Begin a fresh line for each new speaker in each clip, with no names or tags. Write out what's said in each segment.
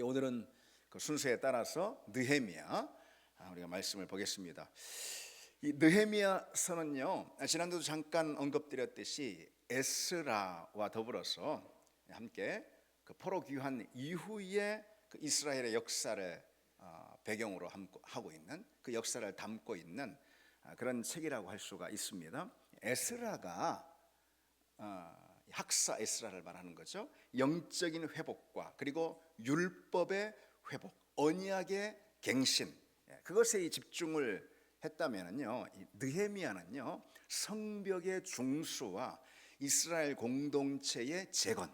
오늘은 그 순서에 따라서 느헤미야 우리가 말씀을 보겠습니다. 이 느헤미야서는요, 지난주도 잠깐 언급드렸듯이 에스라와 더불어서 함께 그 포로 귀환 이후에 그 이스라엘의 역사를 배경으로 하고 있는, 그 역사를 담고 있는 그런 책이라고 할 수가 있습니다. 에스라가 학사 에스라를 말하는 거죠. 영적인 회복과 그리고 율법의 회복, 언약의 갱신, 그것에 집중을 했다면요, 느헤미야는요 성벽의 중수와 이스라엘 공동체의 재건,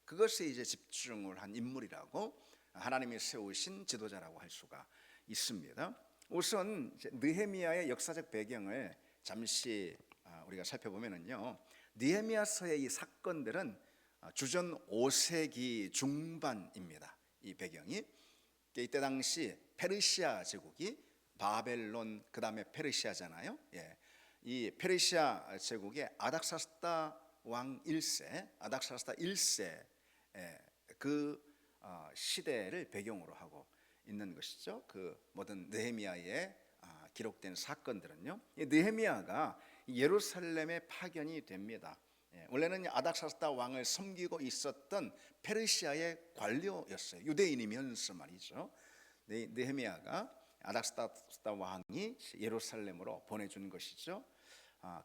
그것에 이제 집중을 한 인물이라고 하나님이 세우신 지도자라고 할 수가 있습니다. 우선 느헤미야의 역사적 배경을 잠시 우리가 살펴보면요, 느헤미야서의 이 사건들은 주전 5세기 중반입니다. 이 배경이 이때 당시 페르시아 제국이 바벨론, 그 다음에 페르시아잖아요. 이 페르시아 제국의 아닥사스다 왕 1세, 아닥사스다 1세 그 시대를 배경으로 하고 있는 것이죠. 그 모든 느헤미야에 기록된 사건들은요, 느헤미야가 예루살렘에 파견이 됩니다. 원래는 아닥사스다 왕을 섬기고 있었던 페르시아의 관료였어요. 유대인이면서 말이죠. 느헤미야가 아닥사스다 왕이 예루살렘으로 보내준 것이죠.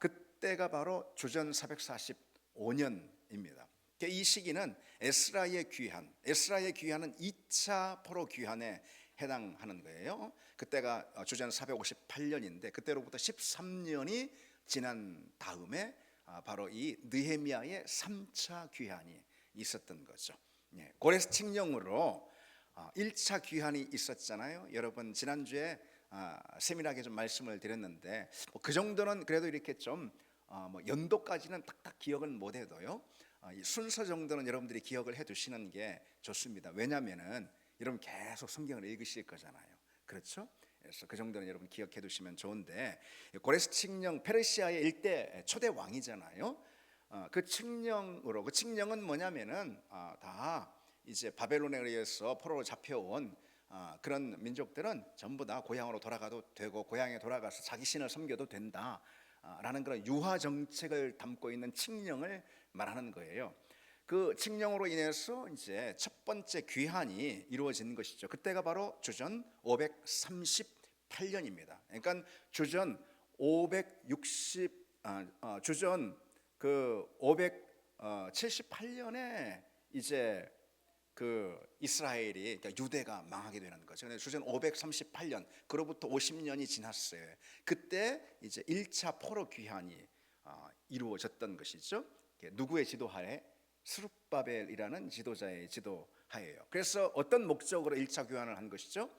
그때가 바로 주전 445년입니다. 이 시기는 에스라의 귀환, 에스라의 귀환은 2차 포로 귀환에 해당하는 거예요. 그때가 주전 458년인데 그때로부터 13년이 지난 다음에 바로 이 느헤미야의 3차 귀환이 있었던 거죠. 고레스 칙령으로 1차 귀환이 있었잖아요. 여러분 지난주에 세밀하게 좀 말씀을 드렸는데 그 정도는 그래도 이렇게 좀 연도까지는 딱딱 기억은 못해도요, 이 순서 정도는 여러분들이 기억을 해두시는 게 좋습니다. 왜냐하면은 여러분 계속 성경을 읽으실 거잖아요. 그렇죠? 그래서 그 정도는 여러분 기억해 두시면 좋은데, 고레스 칙령 페르시아의 일대 초대 왕이잖아요. 그 칙령으로, 그 칙령은 뭐냐면은 다 이제 바벨론에 의해서 포로로 잡혀온 그런 민족들은 전부 다 고향으로 돌아가도 되고 고향에 돌아가서 자기 신을 섬겨도 된다 라는 그런 유화 정책을 담고 있는 칙령을 말하는 거예요. 그 칙령으로 인해서 이제 첫 번째 귀환이 이루어진 것이죠. 그때가 바로 주전 538년입니다. 그러니까 주전 578년에 이제 그 이스라엘이, 그러니까 유대가 망하게 되는 거죠. 그래서 주전 538년, 그로부터 50년이 지났어요. 그때 이제 1차 포로 귀환이 이루어졌던 것이죠. 누구의 지도하에? 스룹바벨이라는 지도자의 지도하에요. 그래서 어떤 목적으로 1차 귀환을 한 것이죠?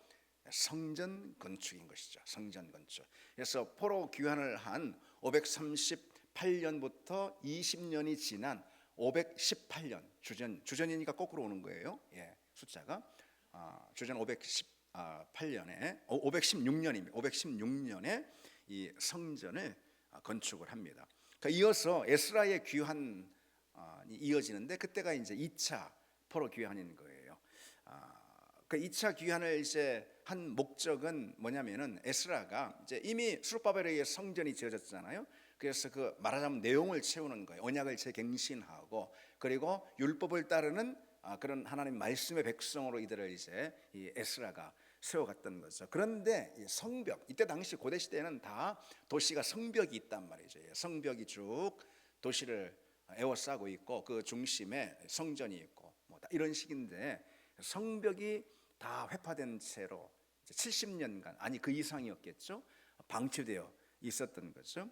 성전 건축인 것이죠. 성전 건축. 그래서 포로 귀환을 한 538년부터 20년이 지난 518년, 주전이니까 거꾸로 오는 거예요. 숫자가 주전 518년에 516년입니다. 516년에 이 성전을 건축을 합니다. 그러니까 이어서 에스라의 귀환이 이어지는데 그때가 이제 2차 포로 귀환인 거예요. 그 2차 귀환을 이제 한 목적은 뭐냐면은, 에스라가 이제 이미 스룹바벨에 의해 성전이 지어졌잖아요. 그래서 그 말하자면 내용을 채우는 거예요. 언약을 재갱신하고 그리고 율법을 따르는 그런 하나님 말씀의 백성으로 이들을 이제 이 에스라가 세워갔던 거죠. 그런데 이 성벽, 이때 당시 고대 시대에는 다 도시가 성벽이 있단 말이죠. 성벽이 쭉 도시를 에워싸고 있고 그 중심에 성전이 있고 뭐 이런 식인데, 성벽이 다 회파된 채로 70년간, 아니 그 이상이었겠죠, 방치되어 있었던 거죠.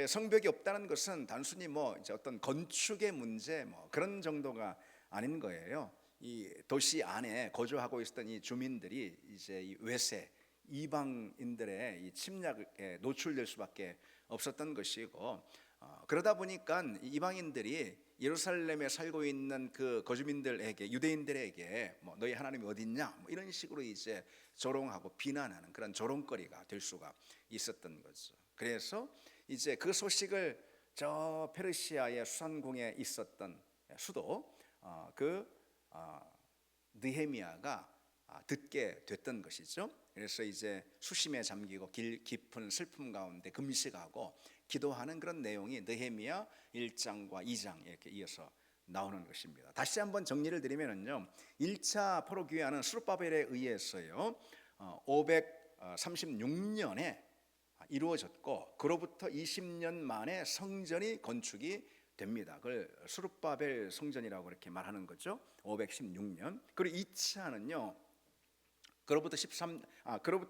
성벽이 없다는 것은 단순히 뭐 이제 어떤 건축의 문제 뭐 그런 정도가 아닌 거예요. 이 도시 안에 거주하고 있었던 이 주민들이 이제 이 외세, 이방인들의 이 침략에 노출될 수밖에 없었던 것이고, 그러다 보니까 이방인들이 예루살렘에 살고 있는 그 거주민들에게, 유대인들에게 뭐 너희 하나님이 어디 있냐 뭐 이런 식으로 이제 조롱하고 비난하는 그런 조롱거리가 될 수가 있었던 거죠. 그래서 이제 그 소식을 저 페르시아의 수산궁에 있었던 수도 그 느헤미야가 듣게 됐던 것이죠. 그래서 이제 수심에 잠기고 깊은 슬픔 가운데 금식하고 기도하는 그런 내용이 느헤미야 1장과 2장 이렇게 이어서 나오는 것입니다. 다시 한번 정리를 드리면요, 1차 포로 귀환은 스룹바벨에 의해서요 536년에 이루어졌고, 그로부터 20년 만에 성전이 건축이 됩니다. 그걸 스룹바벨 성전이라고 이렇게 말하는 거죠. 516년. 그리고 2차는요, 그로부터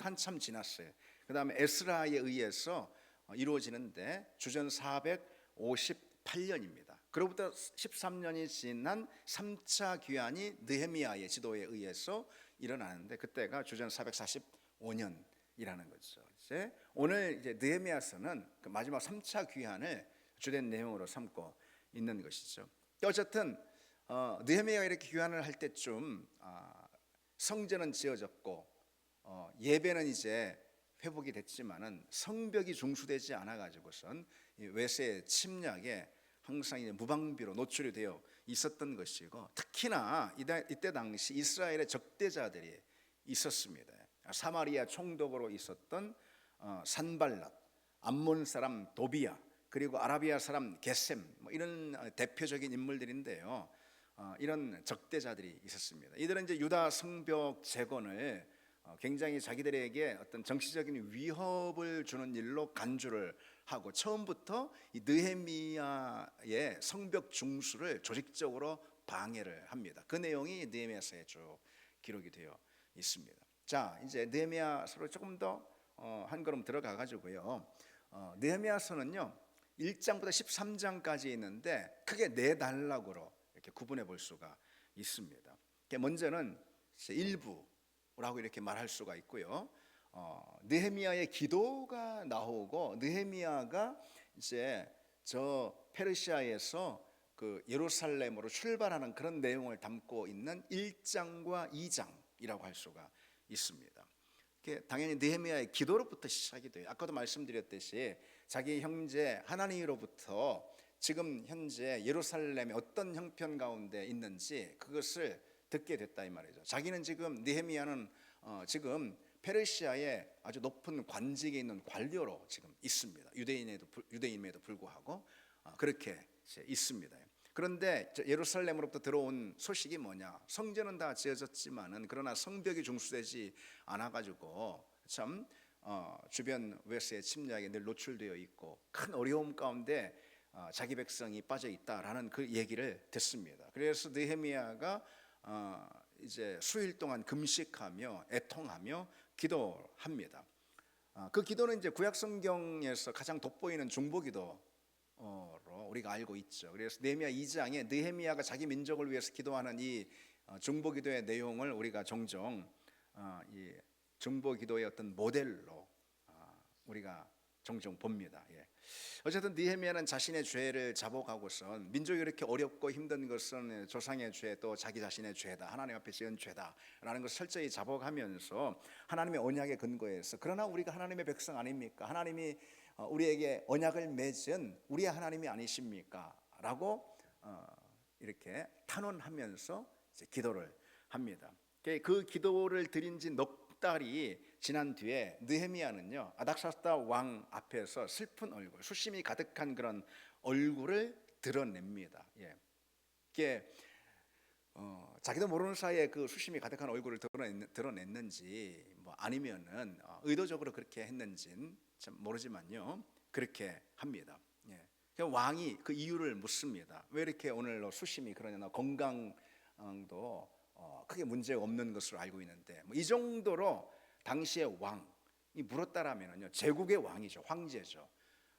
한참 지났어요. 그 다음에 에스라에 의해서 이루어지는데 주전 458년입니다. 그로부터 13년이 지난 3차 귀환이 느헤미야의 지도에 의해서 일어나는데, 그때가 주전 445년이라는 거죠. 이제 오늘 이제 느헤미야서는 그 마지막 3차 귀환을 주된 내용으로 삼고 있는 것이죠. 어쨌든 느헤미야가 이렇게 귀환을 할 때쯤 성전은 지어졌고 예배는 이제 회복이 됐지만은 성벽이 중수되지 않아 가지고선 외세 침략에 항상 이제 무방비로 노출이 되어 있었던 것이고, 특히나 이때 당시 이스라엘의 적대자들이 있었습니다. 사마리아 총독으로 있었던 산발랏, 암몬 사람 도비야, 그리고 아라비아 사람 게셈, 이런 대표적인 인물들인데요. 이런 적대자들이 있었습니다. 이들은 이제 유다 성벽 재건을 굉장히 자기들에게 어떤 정치적인 위협을 주는 일로 간주를 하고, 처음부터 이 느헤미야의 성벽 중수를 조직적으로 방해를 합니다. 그 내용이 느헤미야서에 쭉 기록이 되어 있습니다. 자, 이제 느헤미야서로 조금 더 한 걸음 들어가 가지고요. 느헤미야서는요 1장부터 13장까지 있는데 크게 네 단락으로 이렇게 구분해 볼 수가 있습니다. 먼저는 일부라고 이렇게 말할 수가 있고요. 느헤미야의 기도가 나오고, 느헤미야가 이제 저 페르시아에서 그 예루살렘으로 출발하는 그런 내용을 담고 있는 1장과 2장이라고 할 수가 있습니다. 당연히 느헤미야의 기도로부터 시작이 돼요. 아까도 말씀드렸듯이 자기 형제 하나니로부터 지금 현재 예루살렘의 어떤 형편 가운데 있는지 그것을 듣게 됐다 이 말이죠. 자기는 지금 느헤미야는 지금 페르시아의 아주 높은 관직에 있는 관료로 지금 있습니다. 유대인임에도 불구하고 그렇게 있습니다. 그런데 예루살렘으로부터 들어온 소식이 뭐냐? 성전은 다 지어졌지만은 그러나 성벽이 중수되지 않아 가지고 참 주변 외세의 침략에 늘 노출되어 있고 큰 어려움 가운데 자기 백성이 빠져 있다라는 그 얘기를 듣습니다. 그래서 느헤미야가 이제 수일 동안 금식하며 애통하며 기도합니다. 그 기도는 이제 구약 성경에서 가장 돋보이는 중보기도로 우리가 알고 있죠. 그래서 느헤미야 2장에 느헤미야가 자기 민족을 위해서 기도하는 이 중보기도의 내용을 우리가 종종 이 중보기도의 어떤 모델로 우리가 종종 봅니다. 어쨌든 느헤미야는 자신의 죄를 자복하고선 민족이 이렇게 어렵고 힘든 것은 조상의 죄, 또 자기 자신의 죄다, 하나님 앞에 지은 죄다라는 것을 철저히 자복하면서 하나님의 언약에 근거해서, 그러나 우리가 하나님의 백성 아닙니까? 하나님이 우리에게 언약을 맺은 우리의 하나님이 아니십니까? 라고 이렇게 탄원하면서 이제 기도를 합니다. 그 기도를 드린 지 넉 달이 지난 뒤에 느헤미야는요 아닥사스다 왕 앞에서 슬픈 얼굴, 수심이 가득한 그런 얼굴을 드러냅니다. 이게 자기도 모르는 사이에 그 수심이 가득한 얼굴을 드러냈는지 아니면은 의도적으로 그렇게 했는지는 참 모르지만요 그렇게 합니다. 왕이 그 이유를 묻습니다. 왜 이렇게 오늘 수심이 그러냐? 건강도 크게 문제 없는 것으로 알고 있는데 이 정도로 당시의 왕이 물었다라면요 제국의 왕이죠, 황제죠.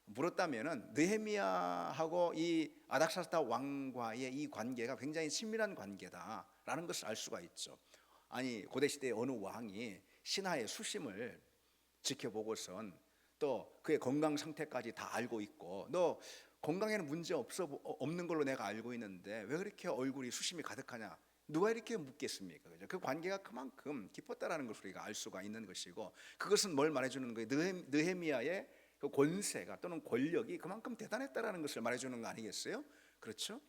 물었다면은 느헤미야하고 이 아닥사스다 왕과의 이 관계가 굉장히 친밀한 관계다라는 것을 알 수가 있죠. 아니 고대 시대의 어느 왕이 신하의 수심을 지켜보고선 또 그의 건강 상태까지 다 알고 있고, 너 건강에는 문제 없는 걸로 내가 알고 있는데 왜 그렇게 얼굴이 수심이 가득하냐? 누가 이렇게 묻겠습니까? 그죠? 그 관계가 그만큼 깊었다라는 것을 우리가 알 수가 있는 것이고, 그것은 뭘 말해주는 거예요? 느헤미야의 그 권세가 또는 권력이 그만큼 대단했다라는 것을 말해주는 거 아니겠어요? 그렇죠?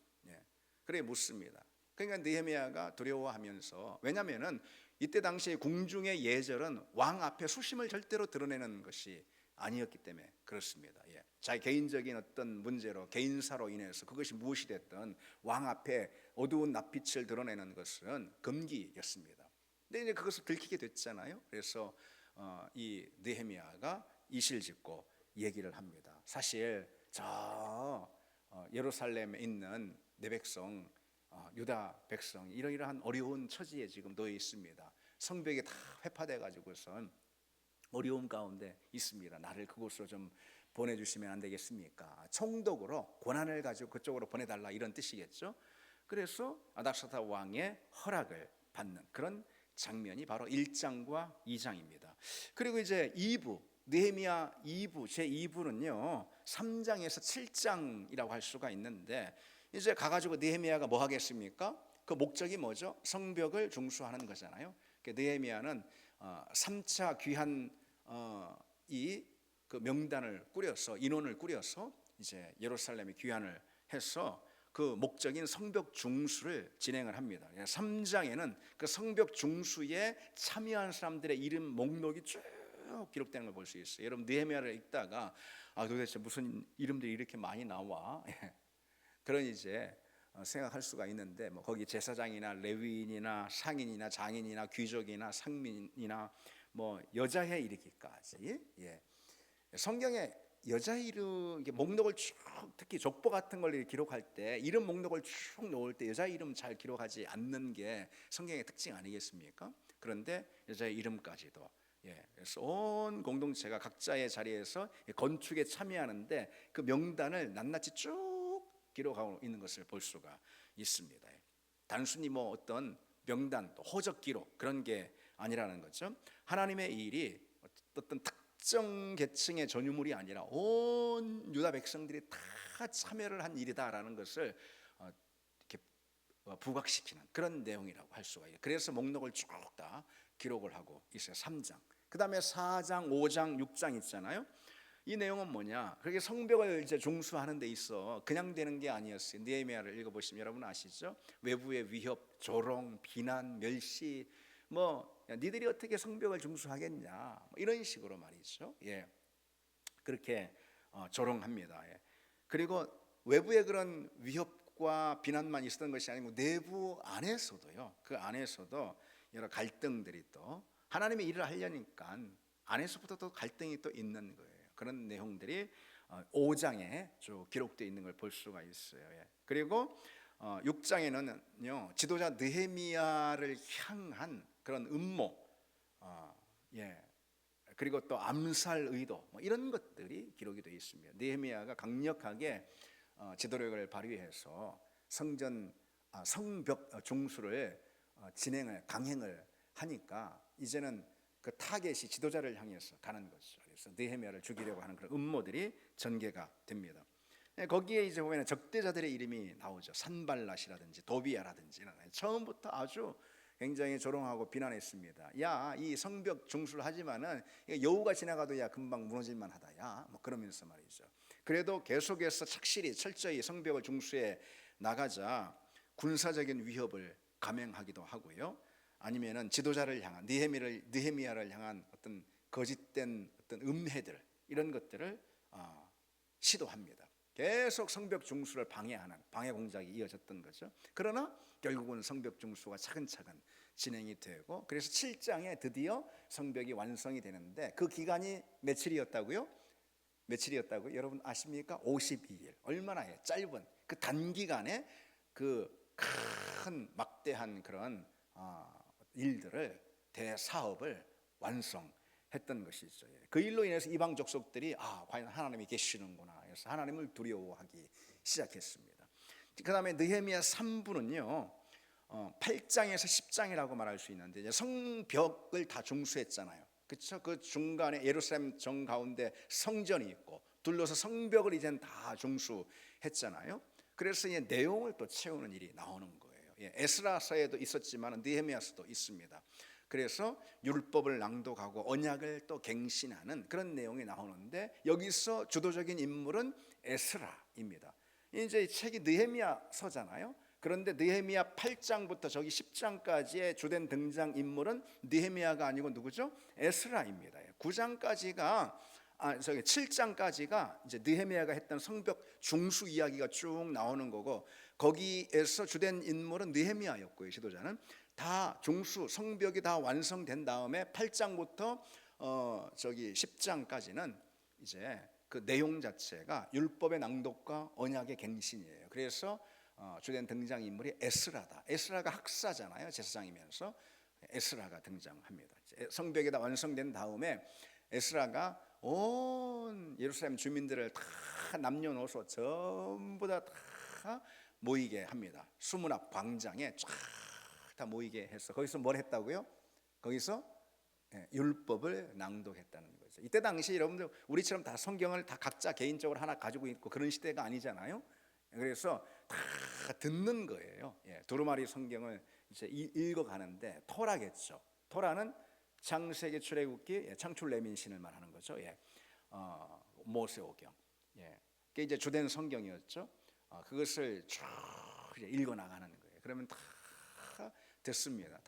그래 묻습니다. 그러니까 느헤미야가 두려워하면서, 왜냐하면은 이때 당시에 궁중의 예절은 왕 앞에 수심을 절대로 드러내는 것이 아니었기 때문에 그렇습니다. 예. 자기 개인적인 어떤 문제로, 개인사로 인해서 그것이 무엇이 됐든 왕 앞에 어두운 낯빛을 드러내는 것은 금기였습니다. 근데 이제 그것을 들키게 됐잖아요. 그래서 이 느헤미야가 이실직고 얘기를 합니다. 사실 저 예루살렘에 있는 내 백성, 유다 백성, 이러이러한 어려운 처지에 지금 놓여 있습니다. 성벽이 다 회파돼 가지고선 어려움 가운데 있습니다. 나를 그곳으로 좀 보내주시면 안 되겠습니까? 총독으로 권한을 가지고 그쪽으로 보내달라, 이런 뜻이겠죠. 그래서 아닥사다 왕의 허락을 받는 그런 장면이 바로 1장과 2장입니다. 그리고 이제 2부, 느헤미야 2부, 제2부는요 3장에서 7장이라고 할 수가 있는데, 이제 가가지고 느헤미야가 뭐 하겠습니까? 그 목적이 뭐죠? 성벽을 중수하는 거잖아요. 느헤미야는 3차 귀한 그 명단을 꾸려서, 인원을 꾸려서 이제 예루살렘에 귀환을 해서 그 목적인 성벽 중수를 진행을 합니다. 3장에는 그 성벽 중수에 참여한 사람들의 이름 목록이 쭉 기록되는 걸 볼 수 있어요. 여러분 느헤미야를 읽다가 도대체 무슨 이름들이 이렇게 많이 나와? 그런 이제 생각할 수가 있는데, 뭐 거기 제사장이나 레위인이나 상인이나 장인이나 귀족이나 상민이나 뭐 여자에 이르기까지, 성경에 여자 이름 목록을 쭉, 특히 족보 같은 걸 기록할 때 이름 목록을 쭉 놓을 때 여자 이름 잘 기록하지 않는 게 성경의 특징 아니겠습니까? 그런데 여자의 이름까지도, 그래서 온 공동체가 각자의 자리에서 건축에 참여하는데 그 명단을 낱낱이 쭉 기록하고 있는 것을 볼 수가 있습니다. 단순히 뭐 어떤 명단, 호적 기록, 그런 게 아니라는 거죠. 하나님의 일이 어떤 특정 계층의 전유물이 아니라 온 유다 백성들이 다 참여를 한 일이다라는 것을 이렇게 부각시키는 그런 내용이라고 할 수가 있어요. 그래서 목록을 쭉 다 기록을 하고 있어요. 3장. 그 다음에 4장, 5장, 6장 있잖아요. 이 내용은 뭐냐? 그렇게 성벽을 이제 중수하는 데 있어 그냥 되는 게 아니었어요. 느헤미야를 읽어보시면 여러분 아시죠? 외부의 위협, 조롱, 비난, 멸시, 뭐 니들이 어떻게 성벽을 중수하겠냐, 뭐 이런 식으로 말이죠. 그렇게 조롱합니다. 그리고 외부의 그런 위협과 비난만 있었던 것이 아니고 내부 안에서도요. 그 안에서도 여러 갈등들이, 또 하나님의 일을 하려니까 안에서부터 또 갈등이 또 있는 거예요. 그런 내용들이 5장에 쭉 기록되어 있는 걸 볼 수가 있어요. 그리고 6장에는요 지도자 느헤미야를 향한 그런 음모, 그리고 또 암살 의도, 뭐 이런 것들이 기록이 되어 있습니다. 느헤미야가 강력하게 지도력을 발휘해서 성벽 중수를 강행을 하니까 이제는 그 타겟이 지도자를 향해서 가는 것이죠. 그래서 느헤미야를 죽이려고 하는 그런 음모들이 전개가 됩니다. 거기에 이제 보면 적대자들의 이름이 나오죠. 산발랏이라든지 도비야라든지. 처음부터 아주 굉장히 조롱하고 비난했습니다. 야, 이 성벽 중수를 하지만은 여우가 지나가도 야 금방 무너질만 하다. 야, 뭐 그러면서 말이죠. 그래도 계속해서 착실히 철저히 성벽을 중수해 나가자 군사적인 위협을 감행하기도 하고요. 아니면은 지도자를 향한 느헤미야를 향한 어떤 거짓된 어떤 음해들, 이런 것들을 시도합니다. 계속 성벽 중수를 방해하는 방해 공작이 이어졌던 거죠. 그러나 결국은 성벽 중수가 차근차근 진행이 되고, 그래서 7장에 드디어 성벽이 완성이 되는데 그 기간이 며칠이었다고요? 여러분 아십니까? 52일. 얼마나 짧은 그 단기간에 그 큰 막대한 그런 일들을, 대사업을 완성했던 것이죠. 그 일로 인해서 이방 족속들이 과연 하나님이 계시는구나 해서 하나님을 두려워하기 시작했습니다. 그 다음에 느헤미야 3부는요 8장에서 10장이라고 말할 수 있는데, 이제 성벽을 다 중수했잖아요. 그렇죠? 그 중간에 예루살렘 정 가운데 성전이 있고 둘러서 성벽을 이젠 다 중수했잖아요. 그래서 이 내용을 또 채우는 일이 나오는 거예요. 에스라서에도 있었지만 느헤미야서도 있습니다. 그래서 율법을 낭독하고 언약을 또 갱신하는 그런 내용이 나오는데, 여기서 주도적인 인물은 에스라입니다. 이제 책이 느헤미야서잖아요. 그런데 느헤미야 8장부터 저기 10장까지의 주된 등장 인물은 느헤미야가 아니고 누구죠? 에스라입니다. 9장까지가 저기 7장까지가 이제 느헤미야가 했던 성벽 중수 이야기가 쭉 나오는 거고, 거기에서 주된 인물은 느헤미야였고요. 지도자는 다 중수 성벽이 다 완성된 다음에 8장부터 저기 10장까지는 이제 그 내용 자체가 율법의 낭독과 언약의 갱신이에요. 그래서 주된 등장 인물이 에스라다. 에스라가 학사잖아요. 제사장이면서 에스라가 등장합니다. 성벽이 다 완성된 다음에 에스라가 온 예루살렘 주민들을 다 남녀노소 전부 다 모이게 합니다. 수문 앞 광장에 쫙 다 모이게 해서 거기서 뭘 했다고요? 거기서 율법을 낭독했다는 거죠. 이때 당시 여러분들 우리처럼 다 성경을 다 각자 개인적으로 하나 가지고 있고 그런 시대가 아니잖아요. 그래서 다 듣는 거예요. 두루마리 성경을 이제 읽어가는데 토라겠죠. 토라는 창세기, 출애굽기, 창출 레민신을 말하는 거죠. 모세오경. 그게 이제 주된 성경이었죠. 그것을 쭉 읽어 나가는 거예요. 그러면 다 듣습니다.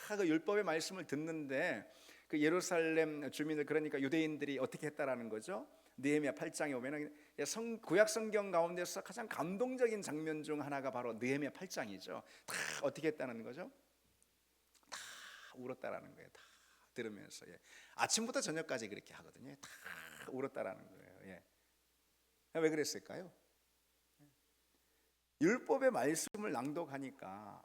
다 그 율법의 말씀을 듣는데 그 예루살렘 주민들, 그러니까 유대인들이 어떻게 했다라는 거죠? 느헤미야 8장에 보면 구약 성경 가운데서 가장 감동적인 장면 중 하나가 바로 느헤미야 8장이죠. 다 어떻게 했다는 거죠? 다 울었다라는 거예요. 다 들으면서 아침부터 저녁까지 그렇게 하거든요. 다 울었다라는 거예요. 왜 그랬을까요? 율법의 말씀을 낭독하니까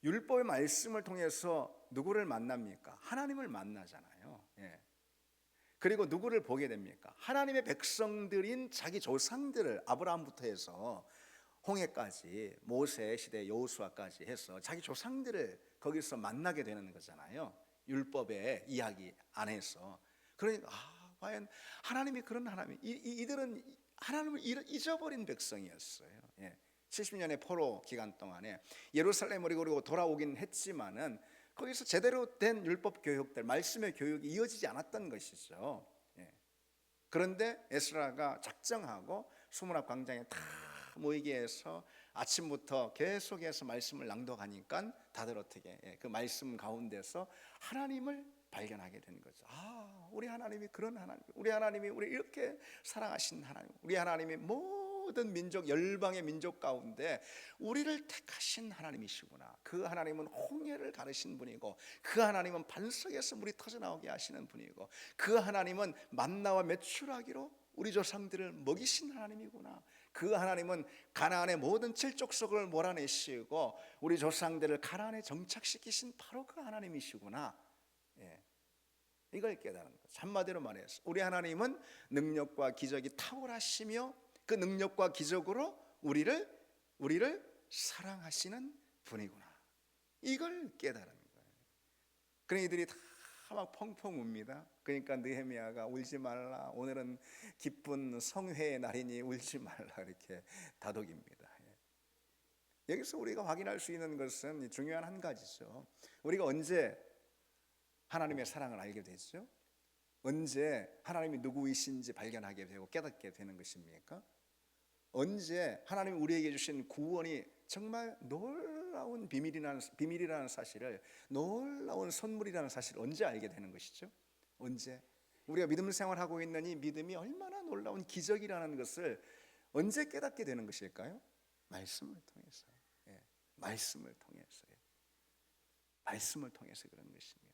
율법의 말씀을 통해서 누구를 만납니까? 하나님을 만나잖아요. 그리고 누구를 보게 됩니까? 하나님의 백성들인 자기 조상들을, 아브라함부터 해서 홍해까지, 모세 시대 여호수아까지 해서 자기 조상들을 거기서 만나게 되는 거잖아요. 율법의 이야기 안에서. 그러니까 과연 하나님이 그런 하나님, 이들은 하나님을 잊어버린 백성이었어요. 70년의 포로 기간 동안에 예루살렘으로 그리고 돌아오긴 했지만은 거기서 제대로 된 율법 교육들, 말씀의 교육이 이어지지 않았던 것이죠. 그런데 에스라가 작정하고 수문 앞 광장에 다 모이게 해서 아침부터 계속해서 말씀을 낭독하니까 다들 어떻게 그 말씀 가운데서 하나님을 발견하게 된 거죠. 우리 하나님이 그런 하나님, 우리 하나님이 우리 이렇게 사랑하신 하나님, 우리 하나님이 모든 민족, 열방의 민족 가운데 우리를 택하신 하나님이시구나. 그 하나님은 홍해를 가르신 분이고, 그 하나님은 반석에서 물이 터져나오게 하시는 분이고, 그 하나님은 만나와 메추라기로 우리 조상들을 먹이신 하나님이구나. 그 하나님은 가나안의 모든 칠족속을 몰아내시고 우리 조상들을 가나안에 정착시키신 바로 그 하나님이시구나. 이걸 깨달은 거죠. 한마디로 말해서 우리 하나님은 능력과 기적이 탁월하시며 그 능력과 기적으로 우리를 사랑하시는 분이구나. 이걸 깨달은 거예요. 그런 이들이 다 막 펑펑 웁니다. 그러니까 느헤미야가 울지 말라, 오늘은 기쁜 성회의 날이니 울지 말라, 이렇게 다독입니다. 여기서 우리가 확인할 수 있는 것은 중요한 한 가지죠. 우리가 언제 하나님의 사랑을 알게 되죠? 언제 하나님이 누구이신지 발견하게 되고 깨닫게 되는 것입니까? 언제 하나님이 우리에게 주신 구원이 정말 놀라운 비밀이라는 사실을, 놀라운 선물이라는 사실을 언제 알게 되는 것이죠? 언제? 우리가 믿음 생활하고 있는 이 믿음이 얼마나 놀라운 기적이라는 것을 언제 깨닫게 되는 것일까요? 말씀을 통해서. 말씀을 통해서요. 말씀을 통해서 그런 것입니다.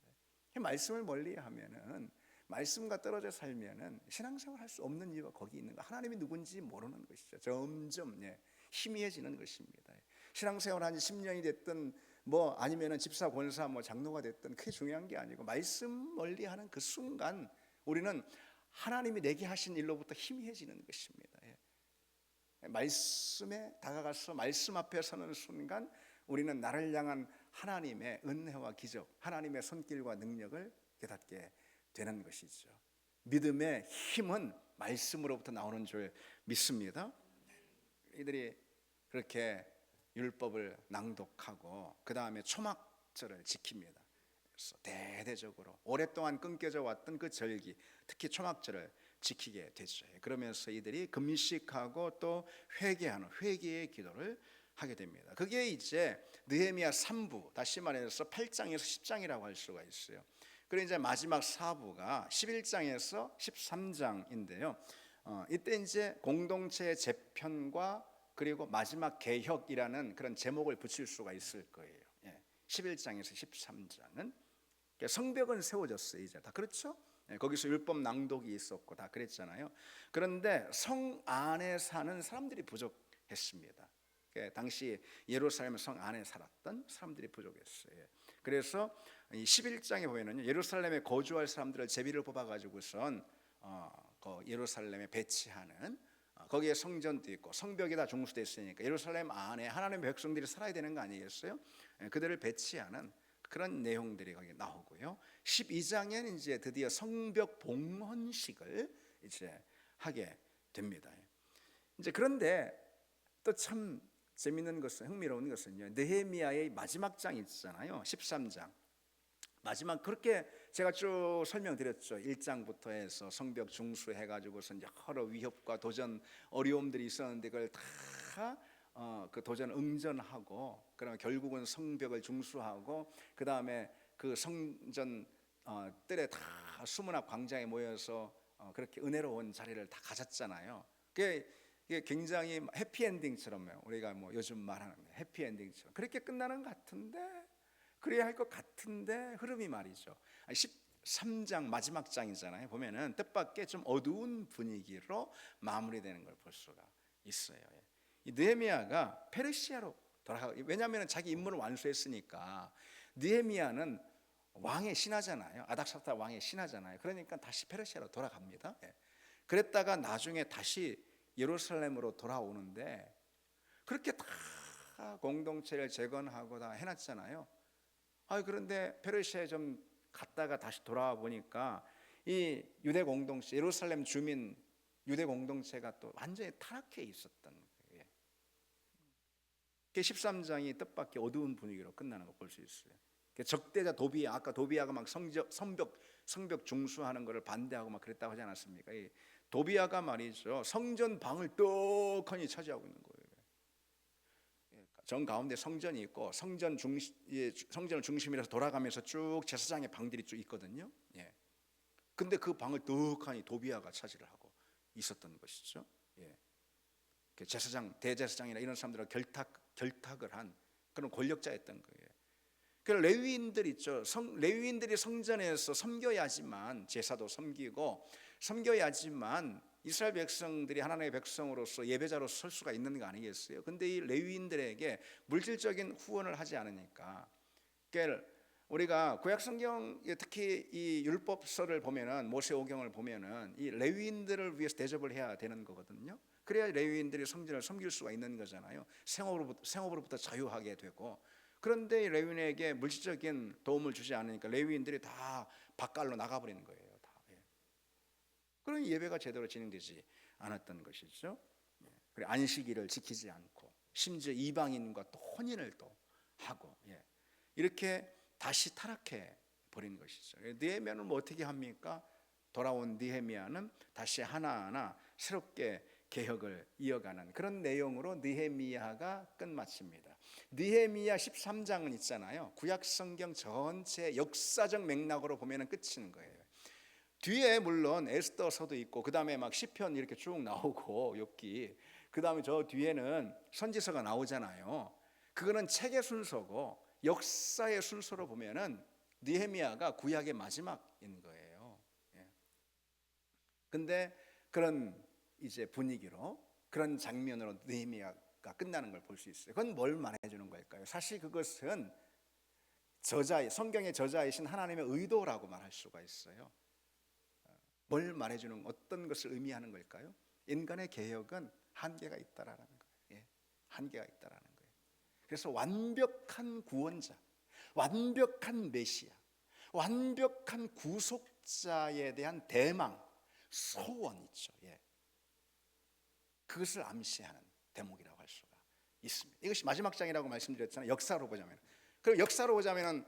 말씀을 멀리하면은, 말씀과 떨어져 살면은 신앙생활 할 수 없는 이유가 거기 있는 거. 하나님이 누군지 모르는 것이죠. 점점 희미해지는 것입니다. 신앙생활 한 10년이 됐든 아니면은 집사, 권사, 장로가 됐든 그게 중요한 게 아니고, 말씀 멀리하는 그 순간 우리는 하나님이 내게 하신 일로부터 희미해지는 것입니다. 말씀에 다가가서 말씀 앞에 서는 순간 우리는 나를 향한 하나님의 은혜와 기적, 하나님의 손길과 능력을 깨닫게 되는 것이죠. 믿음의 힘은 말씀으로부터 나오는 줄 믿습니다. 이들이 그렇게 율법을 낭독하고 그 다음에 초막절을 지킵니다. 그래서 대대적으로 오랫동안 끊겨져 왔던 그 절기, 특히 초막절을 지키게 되죠. 그러면서 이들이 금식하고 또 회개하는 회개의 기도를 하게 됩니다. 그게 이제 느헤미야 3부, 다시 말해서 8장에서 10장이라고 할 수가 있어요. 그리고 이제 마지막 4부가 11장에서 13장인데요. 이때 이제 공동체의 재편과 그리고 마지막 개혁이라는 그런 제목을 붙일 수가 있을 거예요. 11장에서 13장은 성벽은 세워졌어요. 이제 다 그렇죠? 거기서 율법 낭독이 있었고 다 그랬잖아요. 그런데 성 안에 사는 사람들이 부족했습니다. 당시 예루살렘 성 안에 살았던 사람들이 부족했어요. 그래서 11장에 보면은 예루살렘에 거주할 사람들을 제비를 뽑아가지고선 그 예루살렘에 배치하는, 거기에 성전도 있고 성벽이 다 중수됐으니까 예루살렘 안에 하나님의 백성들이 살아야 되는 거 아니겠어요? 그들을 배치하는 그런 내용들이 거기 나오고요. 12장에는 이제 드디어 성벽 봉헌식을 이제 하게 됩니다. 이제 그런데 또 참 재밌는 것은, 흥미로운 것은요, 느헤미야의 마지막 장 있잖아요. 13장 마지막, 그렇게 제가 쭉 설명드렸죠. 1장부터 해서 성벽 중수해가지고서 여러 위협과 도전, 어려움들이 있었는데 그걸 다 그 도전 응전하고, 그러면 결국은 성벽을 중수하고, 그 다음에 그 성전 뜰에 다 수문 앞 광장에 모여서 그렇게 은혜로운 자리를 다 가졌잖아요. 이게 굉장히 해피엔딩처럼, 우리가 뭐 요즘 말하는 해피엔딩처럼 그렇게 끝나는 것 같은데, 그래야 할 것 같은데 흐름이 말이죠. 13장 마지막 장이잖아요. 보면은 뜻밖의 좀 어두운 분위기로 마무리되는 걸 볼 수가 있어요. 이 느헤미야가 페르시아로 돌아가, 왜냐하면 자기 임무를 완수했으니까. 느헤미야는 왕의 신하잖아요. 아닥사스다 왕의 신하잖아요. 그러니까 다시 페르시아로 돌아갑니다. 그랬다가 나중에 다시 예루살렘으로 돌아오는데, 그렇게 다 공동체를 재건하고 다 해놨잖아요. 그런데 페르시아에 좀 갔다가 다시 돌아와 보니까 이 유대 공동체, 예루살렘 주민 유대 공동체가 또 완전히 타락해 있었던 거예요. 13장이 뜻밖의 어두운 분위기로 끝나는 거 볼 수 있어요. 적대자 도비야, 아까 도비야가 막 성벽 중수하는 것을 반대하고 막 그랬다고 하지 않았습니까? 이 도비야가 말이죠, 성전 방을 떡하니 차지하고 있는 거예요. 정 가운데 성전이 있고, 성전을 중심이라 서 돌아가면서 쭉 제사장의 방들이 쭉 있거든요. 근데 그 방을 떡하니 도비야가 차지를 하고 있었던 것이죠. 제사장, 대제사장이나 이런 사람들과 결탁을 한 그런 권력자였던 거예요. 그 레위인들 있죠. 레위인들이 성전에서 섬겨야지만, 제사도 섬기고 섬겨야지만 이스라엘 백성들이 하나님의 백성으로서 예배자로서 설 수가 있는 거 아니겠어요? 근데 이 레위인들에게 물질적인 후원을 하지 않으니까, 우리가 구약 성경, 특히 이 율법서를 보면은, 모세오경을 보면은 이 레위인들을 위해서 대접을 해야 되는 거거든요. 그래야 레위인들이 성전을 섬길 수가 있는 거잖아요. 생업으로부터 자유하게 되고. 그런데 레위인에게 물질적인 도움을 주지 않으니까 레위인들이 다 밭갈로 나가버리는 거예요. 그런 예배가 제대로 진행되지 않았던 것이죠. 그리고 안식일을 지키지 않고, 심지어 이방인과 또 혼인을 또 하고, 이렇게 다시 타락해 버린 것이죠. 느헤미야는 뭐 어떻게 합니까? 돌아온 느헤미야는 다시 하나하나 새롭게 개혁을 이어가는 그런 내용으로 느헤미야가 끝마칩니다. 느헤미야 13장은 있잖아요. 구약 성경 전체 역사적 맥락으로 보면은 끝이는 거예요. 뒤에 물론 에스더서도 있고, 그 다음에 막 시편 이렇게 쭉 나오고, 욥기, 그 다음에 저 뒤에는 선지서가 나오잖아요. 그거는 책의 순서고, 역사의 순서로 보면은 느헤미야가 구약의 마지막인 거예요. 근데 그런 이제 분위기로, 그런 장면으로 느헤미야가 끝나는 걸 볼 수 있어요. 그건 뭘 말해주는 걸까요? 사실 그것은 성경의 저자이신 하나님의 의도라고 말할 수가 있어요. 뭘 말해주는, 어떤 것을 의미하는 걸까요? 인간의 개혁은 한계가 있다라는 거예요. 한계가 있다라는 거예요. 그래서 완벽한 구원자, 완벽한 메시아, 완벽한 구속자에 대한 대망, 소원 있죠. 그것을 암시하는 대목이라고 할 수가 있습니다. 이것이 마지막 장이라고 말씀드렸잖아요. 역사로 보자면. 그럼 역사로 보자면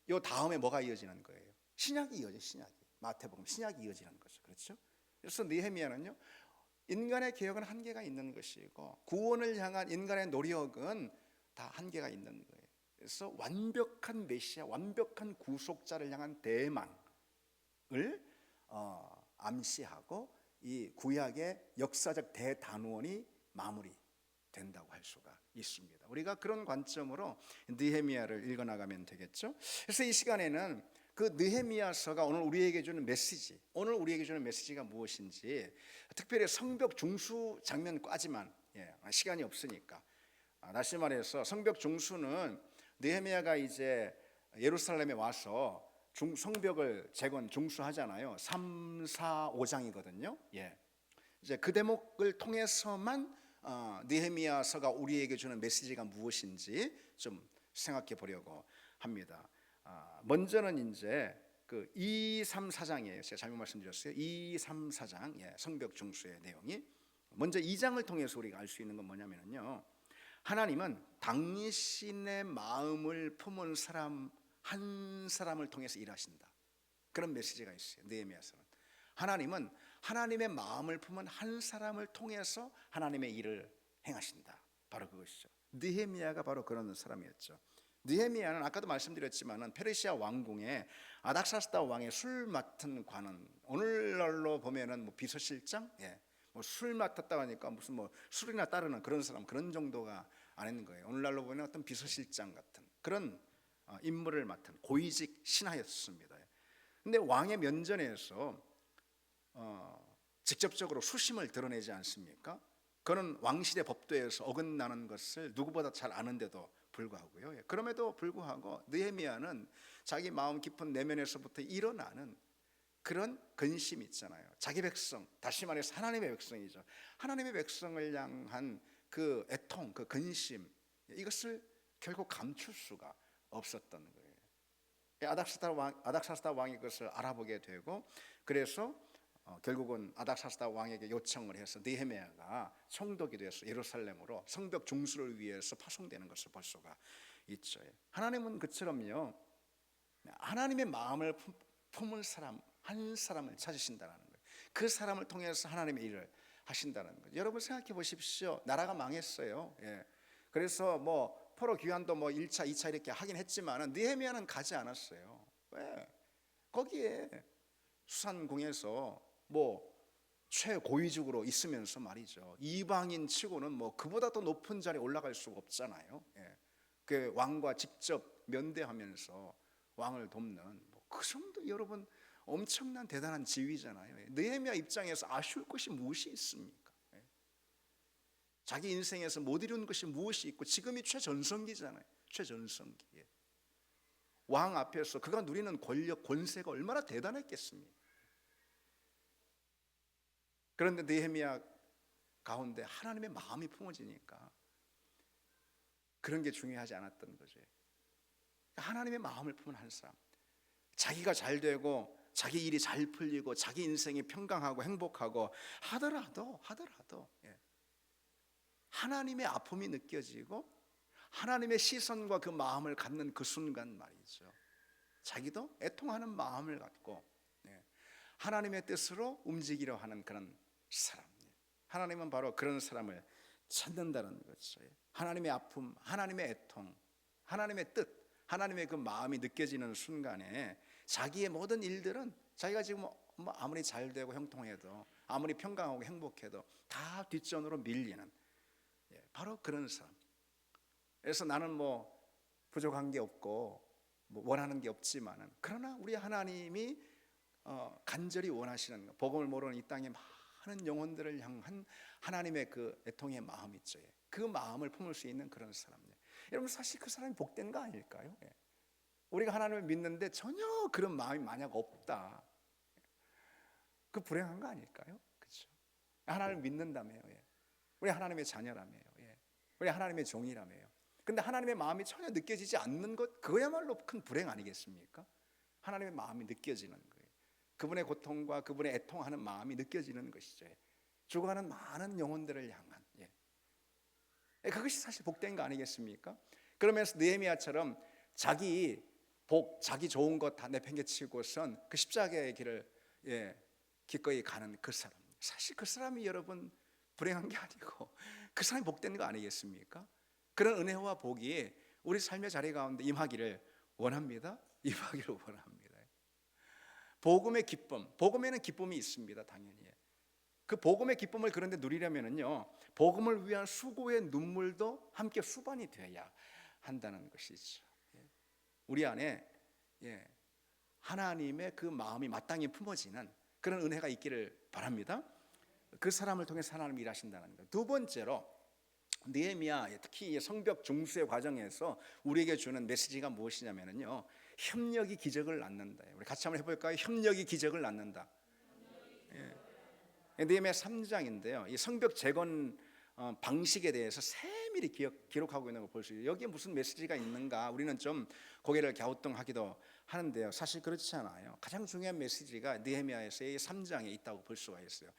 이 다음에 뭐가 이어지는 거예요? 신약이 이어져. 신약이. 마태복음 신약이 이어지는 거죠. 그렇죠? 그래서 느헤미야는요, 인간의 개혁은 한계가 있는 것이고 구원을 향한 인간의 노력은 다 한계가 있는 거예요. 그래서 완벽한 메시아, 완벽한 구속자를 향한 대망을 암시하고 이 구약의 역사적 대단원이 마무리된다고 할 수가 있습니다. 우리가 그런 관점으로 느헤미야를 읽어나가면 되겠죠. 그래서 이 시간에는 그 느헤미야서가 오늘 우리에게 주는 메시지가 무엇인지, 특별히 성벽 중수 장면까지만, 시간이 없으니까 다시 말해서 성벽 중수는 느헤미야가 이제 예루살렘에 와서 성벽을 재건 중수하잖아요. 3, 4, 5장이거든요. 이제 그 대목을 통해서만 느헤미야서가 우리에게 주는 메시지가 무엇인지 좀 생각해 보려고 합니다. 먼저는 이제 그 2, 3, 4장이에요. 제가 잘못 말씀드렸어요. 2, 3, 4장 성벽 중수의 내용이. 먼저 2장을 통해서 우리가 알 수 있는 건 뭐냐면요, 하나님은 당신의 마음을 품은 사람 한 사람을 통해서 일하신다. 그런 메시지가 있어요. 느헤미야서는 하나님은 하나님의 마음을 품은 한 사람을 통해서 하나님의 일을 행하신다. 바로 그것이죠. 느헤미야가 바로 그런 사람이었죠. 느헤미야는 아까도 말씀드렸지만은 페르시아 왕궁에 아닥사스다 왕의 술 맡은 관원, 오늘날로 보면은 뭐 비서실장, 뭐 술 맡았다고 하니까 무슨 뭐 술이나 따르는 그런 사람, 그런 정도가 아닌 거예요. 오늘날로 보면 어떤 비서실장 같은 그런 임무를 맡은 고위직 신하였습니다. 근데 왕의 면전에서 직접적으로 수심을 드러내지 않습니까? 그는 왕실의 법도에서 어긋나는 것을 누구보다 잘 아는데도 불구하고요. 그럼에도 불구하고 느헤미야는 자기 마음 깊은 내면에서부터 일어나는 그런 근심이 있잖아요. 자기 백성, 다시 말해서 하나님의 백성이죠. 하나님의 백성을 향한 그 애통, 그 근심, 이것을 결국 감출 수가 없었던 거예요. 아닥사스다 왕이 그것을 알아보게 되고, 그래서 결국은 아닥사스다 왕에게 요청을 해서 느헤미야가 총독이 돼서 예루살렘으로 성벽 중수를 위해서 파송되는 것을 볼 수가 있죠. 하나님은 그처럼요, 하나님의 마음을 품은 사람 한 사람을 찾으신다는 거예요. 그 사람을 통해서 하나님의 일을 하신다는 거예요. 여러분 생각해 보십시오. 나라가 망했어요. 그래서 뭐 포로 귀환도 뭐 1차, 2차 이렇게 하긴 했지만 느헤미야는 가지 않았어요. 왜? 거기에 수산궁에서 뭐 최고위직으로 있으면서 말이죠, 이방인 치고는 뭐 그보다 더 높은 자리에 올라갈 수가 없잖아요. 그 왕과 직접 면대하면서 왕을 돕는 그 정도, 여러분 엄청난 대단한 지위잖아요. 느헤미야 입장에서 아쉬울 것이 무엇이 있습니까? 자기 인생에서 못 이룬 것이 무엇이 있고, 지금이 최전성기잖아요. 최전성기. 왕 앞에서 그가 누리는 권력, 권세가 얼마나 대단했겠습니까? 그런데 느헤미야 가운데 하나님의 마음이 품어지니까 그런 게 중요하지 않았던 거죠. 하나님의 마음을 품은 한 사람, 자기가 잘 되고 자기 일이 잘 풀리고 자기 인생이 평강하고 행복하고 하더라도 하나님의 아픔이 느껴지고 하나님의 시선과 그 마음을 갖는 그 순간 말이죠, 자기도 애통하는 마음을 갖고 하나님의 뜻으로 움직이려 하는 그런 사람, 하나님은 바로 그런 사람을 찾는다는 거죠. 하나님의 아픔, 하나님의 애통, 하나님의 뜻, 하나님의 그 마음이 느껴지는 순간에 자기의 모든 일들은 자기가 지금 뭐 아무리 잘 되고 형통해도, 아무리 평강하고 행복해도 다 뒷전으로 밀리는, 바로 그런 사람. 그래서 나는 뭐 부족한 게 없고 뭐 원하는 게 없지만은, 그러나 우리 하나님이 간절히 원하시는 복음을 모르는 이 땅의 많은 영혼들을 향한 하나님의 그 애통의 마음 있죠. 그 마음을 품을 수 있는 그런 사람. 여러분 사실 그 사람이 복된 거 아닐까요? 우리가 하나님을 믿는데 전혀 그런 마음이 만약 없다, 그 불행한 거 아닐까요? 그렇죠? 하나님을 믿는다며요. 우리 하나님의 자녀라며요. 우리 하나님의 종이라며요. 근데 하나님의 마음이 전혀 느껴지지 않는 것, 그거야말로 큰 불행 아니겠습니까? 하나님의 마음이 느껴지는 거예요. 그분의 고통과 그분의 애통하는 마음이 느껴지는 것이죠. 죽어가는 많은 영혼들을 향한, 그것이 사실 복된 거 아니겠습니까? 그러면서 느헤미야처럼 자기 복, 자기 좋은 것 다 내팽개치고선 그 십자가의 길을 기꺼이 가는 그 사람, 사실 그 사람이 여러분 불행한 게 아니고 그 사람이 복된 거 아니겠습니까? 그런 은혜와 복이 우리 삶의 자리 가운데 임하기를 원합니다. 임하기를 원합니다. 복음의 기쁨, 복음에는 기쁨이 있습니다. 당연히. 그 복음의 기쁨을 그런데 누리려면은요, 복음을 위한 수고의 눈물도 함께 수반이 되어야 한다는 것이죠. 우리 안에 하나님의 그 마음이 마땅히 품어지는 그런 은혜가 있기를 바랍니다. 그 사람을 통해 하나님이 일하신다는 것. 두 번째로 느헤미야, 특히 성벽 중수의 과정에서 우리에게 주는 메시지가 무엇이냐면요, 협력이 기적을 낳는다. 우리 같이 한번 해볼까요? 협력이 기적을 낳는다. 느헤미야 3장인데요, 이 성벽 재건 방식에 대해서 세밀히 기록하고 있는 걸 볼 수 있어요. 여기에 무슨 메시지가 있는가 우리는 좀 고개를 갸우뚱하기도 하는데요, 사실 그렇지 않아요. 가장 중요한 메시지가 느헤미야에서의 3장에 있다고 볼 수가 있어요.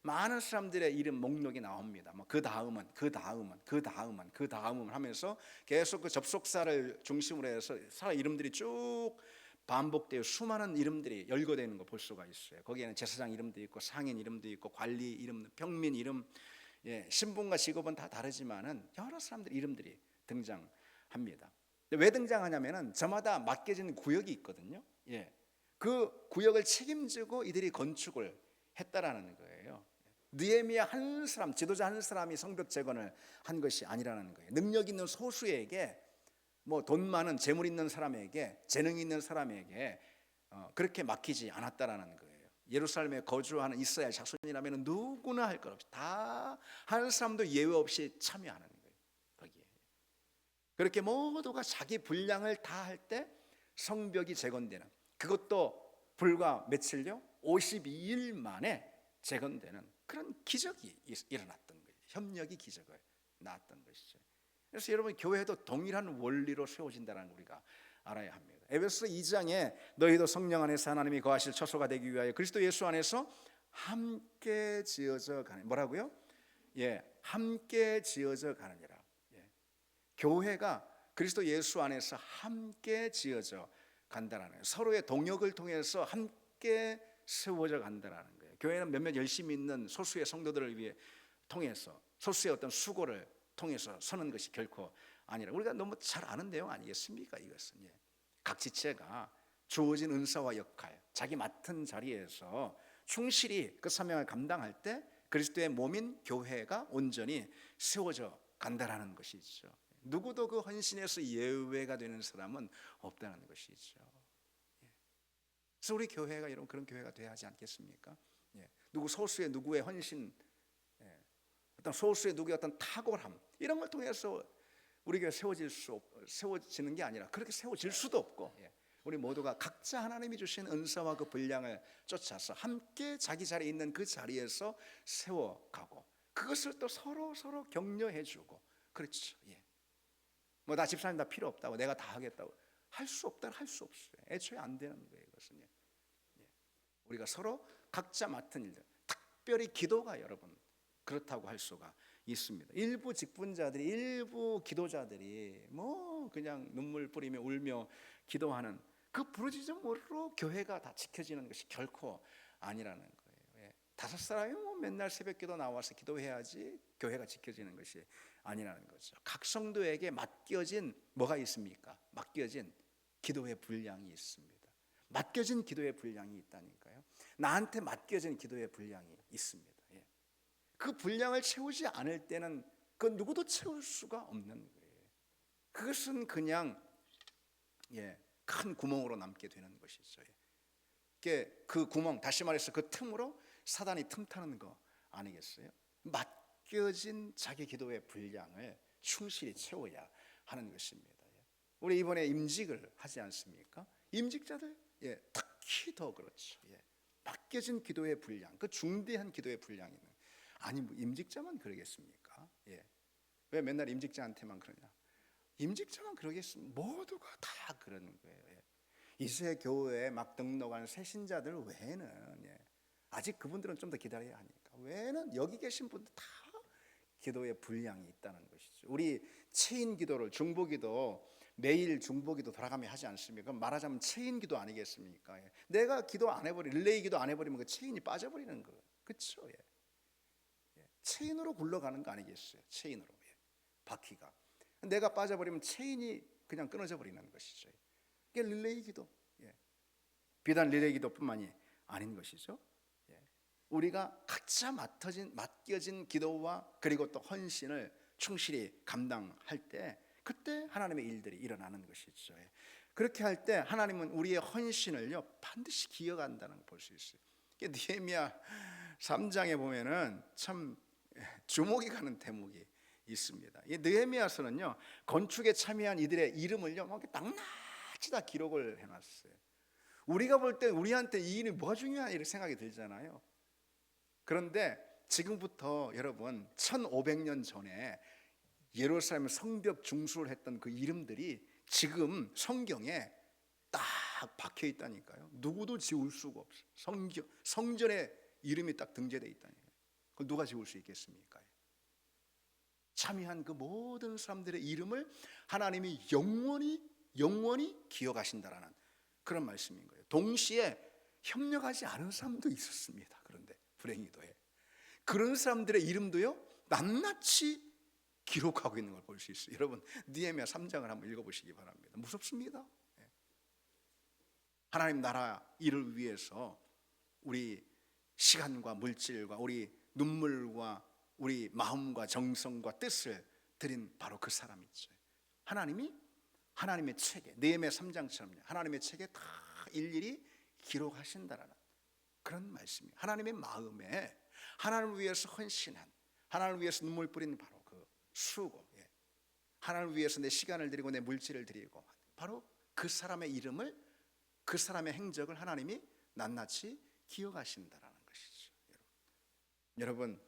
많은 사람들의 이름 목록이 나옵니다. 그 다음은 하면서 계속 그 접속사를 중심으로 해서 사람 이름들이 쭉 반복되어 수많은 이름들이 열거되는 거 볼 수가 있어요. 거기에는 제사장 이름도 있고 상인 이름도 있고 관리 이름, 평민 이름, 신분과 직업은 다 다르지만은 여러 사람들 이름들이 등장합니다. 왜 등장하냐면은 저마다 맡겨진 구역이 있거든요. 그 구역을 책임지고 이들이 건축을 했다라는 거예요. 느헤미야 한 사람, 지도자 한 사람이 성벽 재건을 한 것이 아니라는 거예요. 능력 있는 소수에게, 돈 많은 재물 있는 사람에게, 재능 있는 사람에게 그렇게 맡기지 않았다라는 거예요. 예루살렘에 거주하는 이스라엘 자손이라면 누구나 할 것 없이 다 한 사람도 예외 없이 참여하는 거예요. 거기에 그렇게 모두가 자기 분량을 다 할 때 성벽이 재건되는, 그것도 불과 며칠요? 52일 만에 재건되는 그런 기적이 일어났던 거예요. 협력이 기적을 낳았던 것이죠. 그래서 여러분, 교회도 동일한 원리로 세워진다는 걸 우리가 알아야 합니다. 에베소 2장에 너희도 성령 안에서 하나님이 거하실 처소가 되기 위하여 그리스도 예수 안에서 함께 지어져 가는, 뭐라고요? 함께 지어져 가느니라. 교회가 그리스도 예수 안에서 함께 지어져 간다라는 거예요. 서로의 동역을 통해서 함께 세워져 간다라는 거예요. 교회는 몇몇 열심히 있는 소수의 성도들을 위해 통해서, 소수의 어떤 수고를 통해서 서는 것이 결코 아니라, 우리가 너무 잘 아는 내용 아니겠습니까? 이것은 각 지체가 주어진 은사와 역할, 자기 맡은 자리에서 충실히 그 사명을 감당할 때 그리스도의 몸인 교회가 온전히 세워져 간다라는 것이죠. 누구도 그 헌신에서 예외가 되는 사람은 없다는 것이죠. 그래서 우리 교회가 여러분 그런 교회가 돼야 하지 않겠습니까? 누구 소수의 누구의 헌신, 어떤 소수의 누구의 어떤 탁월함, 이런 걸 통해서 우리 교회 세워지는 게 아니라 그렇게 세워질 수도 없고, 우리 모두가 각자 하나님이 주신 은사와 그 분량을 쫓아서 함께 자기 자리에 있는 그 자리에서 세워가고, 그것을 또 서로 격려해주고, 그렇죠. 나 집사님 나 필요 없다고, 내가 다 하겠다고 할 수 없다, 할 수 없어요. 애초에 안 되는 거예요. 이것은 우리가 서로 각자 맡은 일들, 특별히 기도가 여러분 그렇다고 할 수가 있습니다. 일부 직분자들이, 일부 기도자들이 그냥 눈물 뿌리며 울며 기도하는 그 부르짖음으로 교회가 다 지켜지는 것이 결코 아니라는 거예요. 다섯 사람이 맨날 새벽기도 나와서 기도해야지 교회가 지켜지는 것이 아니라는 거죠. 각 성도에게 맡겨진 뭐가 있습니까? 맡겨진 기도의 분량이 있습니다. 맡겨진 기도의 분량이 있다니까요. 나한테 맡겨진 기도의 분량이 있습니다. 그 분량을 채우지 않을 때는 그 누구도 채울 수가 없는 거예요. 그것은 그냥 큰 구멍으로 남게 되는 것이죠. 그 구멍, 다시 말해서 그 틈으로 사단이 틈타는 거 아니겠어요? 맡겨진 자기 기도의 분량을 충실히 채워야 하는 것입니다. 우리 이번에 임직을 하지 않습니까? 임직자들 특히 더 그렇죠. 맡겨진 기도의 분량, 그 중대한 기도의 분량이 있는, 아니 임직자만 그러겠습니까? 왜 맨날 임직자한테만 그러냐? 임직자만 그러겠습니까? 모두가 다 그러는 거예요. 이세 교회에 막 등록한 새신자들 외에는 아직 그분들은 좀 더 기다려야 하니까, 외에는 여기 계신 분들 다 기도의 분량이 있다는 것이죠. 우리 체인 기도를, 중보기도 매일 중보기도 돌아가며 하지 않습니까? 말하자면 체인 기도 아니겠습니까? 내가 기도 안 해버리면, 릴레이 기도 안 해버리면 그 체인이 빠져버리는 거예요. 그렇죠? 체인으로 굴러가는 거 아니겠어요? 체인으로. 바퀴가. 내가 빠져버리면 체인이 그냥 끊어져 버리는 것이죠. 이게 릴레이 기도. 비단 릴레이 기도뿐만이 아닌 것이죠. 우리가 각자 맡겨진 기도와 그리고 또 헌신을 충실히 감당할 때 그때 하나님의 일들이 일어나는 것이죠. 그렇게 할 때 하나님은 우리의 헌신을요 반드시 기억한다는 걸 볼 수 있어요. 느헤미야 3장에 보면은 참 주목이 가는 대목이 있습니다. 이 느헤미야서는요 건축에 참여한 이들의 이름을요 막 낱낱이 다 기록을 해놨어요. 우리가 볼 때 우리한테 이 일이 뭐가 중요하냐 이렇게 생각이 들잖아요. 그런데 지금부터 여러분 1500년 전에 예루살렘 성벽 중수를 했던 그 이름들이 지금 성경에 딱 박혀 있다니까요. 누구도 지울 수가 없어요. 성전에 이름이 딱 등재되어 있다니까요. 그걸 누가 지울 수 있겠습니까? 참여한 그 모든 사람들의 이름을 하나님이 영원히 기억하신다라는 그런 말씀인 거예요. 동시에 협력하지 않은 사람도 있었습니다. 그런데 불행히도 그런 사람들의 이름도요 낱낱이 기록하고 있는 걸 볼 수 있어요. 여러분 느헤미야 3장을 한번 읽어보시기 바랍니다. 무섭습니다. 하나님 나라 일을 위해서 우리 시간과 물질과 우리 눈물과 우리 마음과 정성과 뜻을 드린 바로 그 사람 있죠. 하나님이 하나님의 책에 느헤미야 3장처럼요 하나님의 책에 다 일일이 기록하신다라는 그런 말씀이에요. 하나님의 마음에 하나님을 위해서 헌신한, 하나님을 위해서 눈물 뿌리는 바로 그 수고, 하나님을 위해서 내 시간을 드리고 내 물질을 드리고 바로 그 사람의 이름을, 그 사람의 행적을 하나님이 낱낱이 기억하신다라는 것이죠. 여러분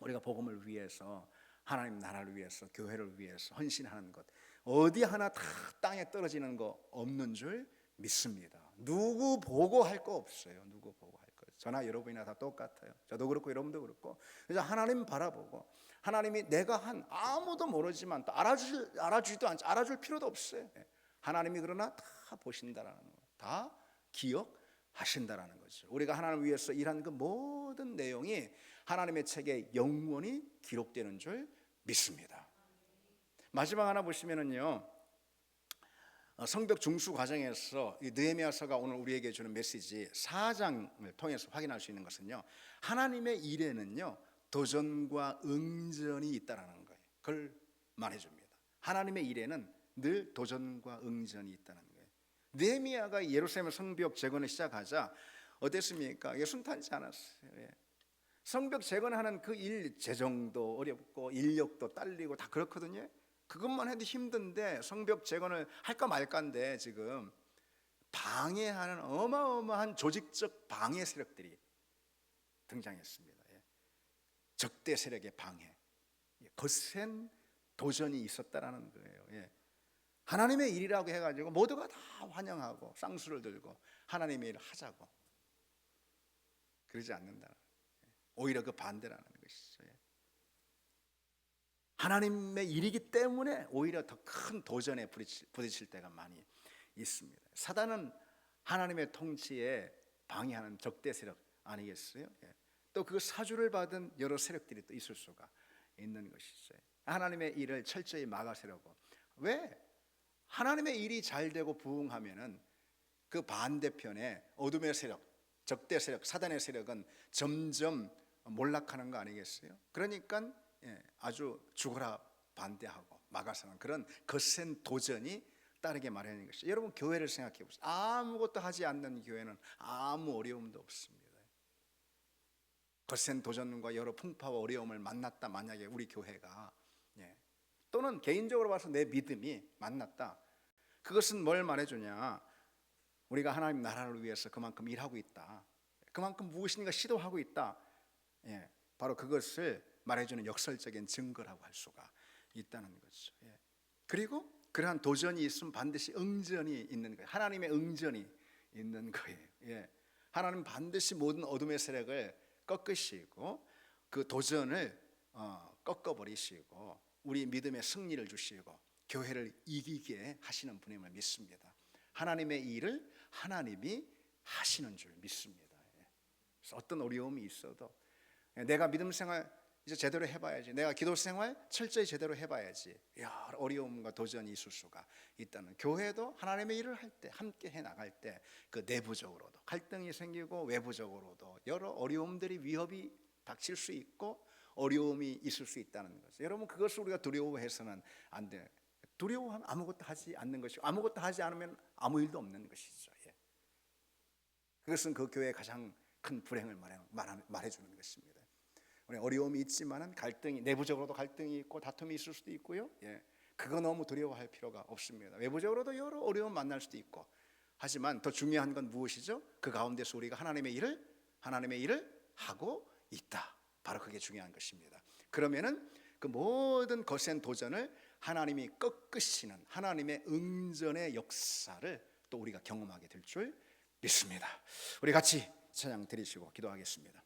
우리가 복음을 위해서, 하나님 나라를 위해서, 교회를 위해서 헌신하는 것 어디 하나 다 땅에 떨어지는 거 없는 줄 믿습니다. 누구 보고 할 거 없어요. 누구 보고 할 거. 저나 여러분이나 다 똑같아요. 저도 그렇고 여러분도 그렇고. 그래서 하나님 바라보고 하나님이 내가 한 아무도 모르지만 또 알아주지도 않죠. 알아줄 필요도 없어요. 하나님이 그러나 다 보신다라는 거, 다 기억하신다라는 거죠. 우리가 하나님을 위해서 일한 그 모든 내용이 하나님의 책에 영원히 기록되는 줄 믿습니다. 마지막 하나 보시면은요. 성벽 중수 과정에서 이 느헤미야서가 오늘 우리에게 주는 메시지 4장을 통해서 확인할 수 있는 것은요. 하나님의 일에는요. 도전과 응전이 있다라는 거예요. 그걸 말해줍니다. 하나님의 일에는 늘 도전과 응전이 있다는 거예요. 느헤미야가 예루살렘 성벽 재건을 시작하자 어땠습니까? 이게 순탄치 않았어요. 성벽 재건하는 그 일, 재정도 어렵고 인력도 딸리고 다 그렇거든요. 그것만 해도 힘든데 성벽 재건을 할까 말까인데 지금 방해하는 어마어마한 조직적 방해 세력들이 등장했습니다. 적대 세력의 방해, 거센 도전이 있었다라는 거예요. 하나님의 일이라고 해가지고 모두가 다 환영하고 쌍수를 들고 하나님의 일을 하자고 그러지 않는다. 오히려 그 반대라는 것이죠. 하나님의 일이기 때문에 오히려 더 큰 도전에 부딪힐 때가 많이 있습니다. 사단은 하나님의 통치에 방해하는 적대 세력 아니겠어요? 또 그 사주를 받은 여러 세력들이 또 있을 수가 있는 것이죠. 하나님의 일을 철저히 막아서려고. 왜? 하나님의 일이 잘 되고 부흥하면은 그 반대편에 어둠의 세력, 적대 세력, 사단의 세력은 점점 몰락하는 거 아니겠어요? 그러니까 아주 죽어라 반대하고 막아서는 그런 거센 도전이 따르게 마련인 것이죠. 여러분 교회를 생각해 보세요. 아무것도 하지 않는 교회는 아무 어려움도 없습니다. 거센 도전과 여러 풍파와 어려움을 만났다 만약에 우리 교회가 또는 개인적으로 봐서 내 믿음이 만났다. 그것은 뭘 말해주냐? 우리가 하나님 나라를 위해서 그만큼 일하고 있다. 그만큼 무엇인가 시도하고 있다. 바로 그것을 말해주는 역설적인 증거라고 할 수가 있다는 거죠. 그리고 그러한 도전이 있으면 반드시 응전이 있는 거예요. 하나님의 응전이 있는 거예요. 하나님 반드시 모든 어둠의 세력을 꺾으시고 그 도전을 꺾어버리시고 우리 믿음의 승리를 주시고 교회를 이기게 하시는 분임을 믿습니다. 하나님의 일을 하나님이 하시는 줄 믿습니다. 그래서 어떤 어려움이 있어도 내가 믿음 생활 이제 제대로 해봐야지. 내가 기도 생활 철저히 제대로 해봐야지. 여러 어려움과 도전이 있을 수가 있다는. 교회도 하나님의 일을 할 때, 함께 해 나갈 때 그 내부적으로도 갈등이 생기고 외부적으로도 여러 어려움들이 위협이 닥칠 수 있고 어려움이 있을 수 있다는 거죠. 여러분, 그것을 우리가 두려워해서는 안 돼. 두려워하면 아무것도 하지 않는 것이고 아무것도 하지 않으면 아무 일도 없는 것이죠. 예. 그것은 그 교회의 가장 큰 불행을 말해주는 것입니다. 우리 어려움이 있지만은 갈등이, 내부적으로도 갈등이 있고 다툼이 있을 수도 있고요. 예. 그거 너무 두려워할 필요가 없습니다. 외부적으로도 여러 어려움 만날 수도 있고, 하지만 더 중요한 건 무엇이죠? 그 가운데서 우리가 하나님의 일을 하고 있다. 바로 그게 중요한 것입니다. 그러면은 그 모든 거센 도전을 하나님이 꺾으시는 하나님의 응전의 역사를 또 우리가 경험하게 될 줄 믿습니다. 우리 같이 찬양 드리시고 기도하겠습니다.